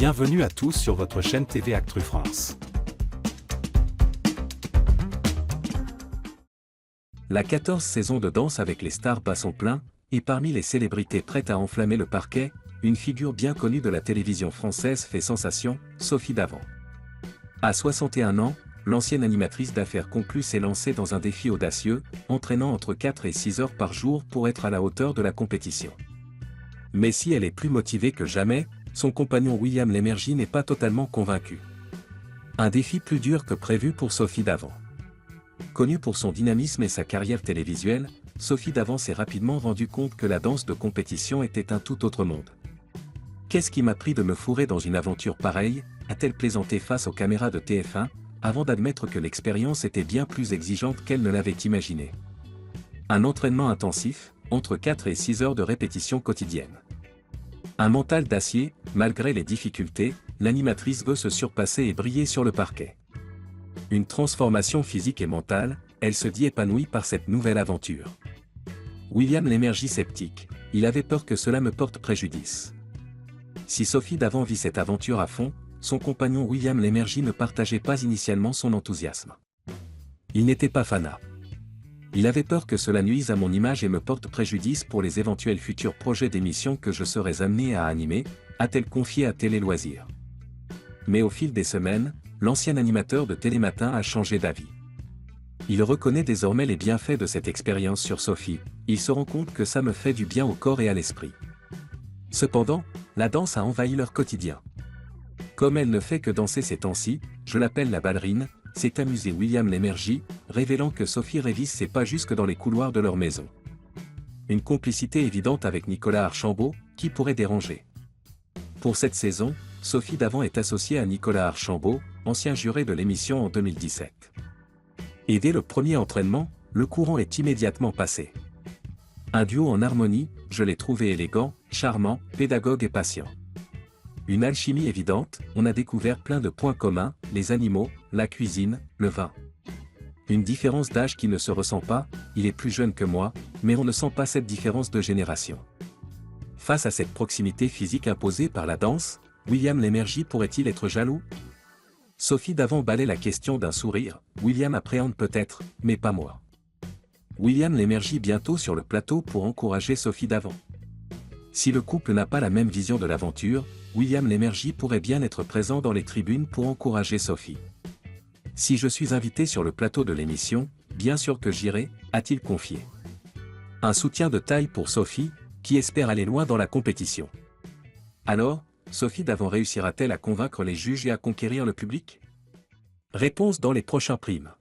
Bienvenue à tous sur votre chaîne TV Actu France. La 14e saison de Danse avec les stars bat son plein, et parmi les célébrités prêtes à enflammer le parquet, une figure bien connue de la télévision française fait sensation, Sophie Davant. À 61 ans, l'ancienne animatrice d'affaires conclues s'est lancée dans un défi audacieux, entraînant entre 4 et 6 heures par jour pour être à la hauteur de la compétition. Mais si elle est plus motivée que jamais, son compagnon William Lémergie n'est pas totalement convaincu. Un défi plus dur que prévu pour Sophie Davant. Connue pour son dynamisme et sa carrière télévisuelle, Sophie Davant s'est rapidement rendu compte que la danse de compétition était un tout autre monde. Qu'est-ce qui m'a pris de me fourrer dans une aventure pareille, a-t-elle plaisanté face aux caméras de TF1, avant d'admettre que l'expérience était bien plus exigeante qu'elle ne l'avait imaginé. Un entraînement intensif, entre 4 et 6 heures de répétition quotidienne. Un mental d'acier, malgré les difficultés, l'animatrice veut se surpasser et briller sur le parquet. Une transformation physique et mentale, elle se dit épanouie par cette nouvelle aventure. William Lémergie sceptique, il avait peur que cela me porte préjudice. Si Sophie Davant vit cette aventure à fond, son compagnon William Lémergie ne partageait pas initialement son enthousiasme. Il n'était pas fanat. Il avait peur que cela nuise à mon image et me porte préjudice pour les éventuels futurs projets d'émissions que je serais amené à animer, a-t-elle confié à Télé Loisirs. Mais au fil des semaines, l'ancien animateur de Télématin a changé d'avis. Il reconnaît désormais les bienfaits de cette expérience sur Sophie, il se rend compte que ça me fait du bien au corps et à l'esprit. Cependant, la danse a envahi leur quotidien. Comme elle ne fait que danser ces temps-ci, je l'appelle la ballerine, s'est amusé William Lémergie, révélant que Sophie Révis c'est pas jusque dans les couloirs de leur maison. Une complicité évidente avec Nicolas Archambault, qui pourrait déranger. Pour cette saison, Sophie Davant est associée à Nicolas Archambault, ancien juré de l'émission en 2017. Et dès le premier entraînement, le courant est immédiatement passé. Un duo en harmonie, je l'ai trouvé élégant, charmant, pédagogue et patient. Une alchimie évidente, on a découvert plein de points communs, les animaux, la cuisine, le vin. Une différence d'âge qui ne se ressent pas, il est plus jeune que moi, mais on ne sent pas cette différence de génération. Face à cette proximité physique imposée par la danse, William Lémergie pourrait-il être jaloux? Sophie Davant balaie la question d'un sourire, William appréhende peut-être, mais pas moi. William Lémergie bientôt sur le plateau pour encourager Sophie Davant. Si le couple n'a pas la même vision de l'aventure, William Lémergie pourrait bien être présent dans les tribunes pour encourager Sophie. Si je suis invité sur le plateau de l'émission, bien sûr que j'irai, a-t-il confié. Un soutien de taille pour Sophie, qui espère aller loin dans la compétition. Alors, Sophie Davant réussira-t-elle à convaincre les juges et à conquérir le public? Réponse dans les prochains primes.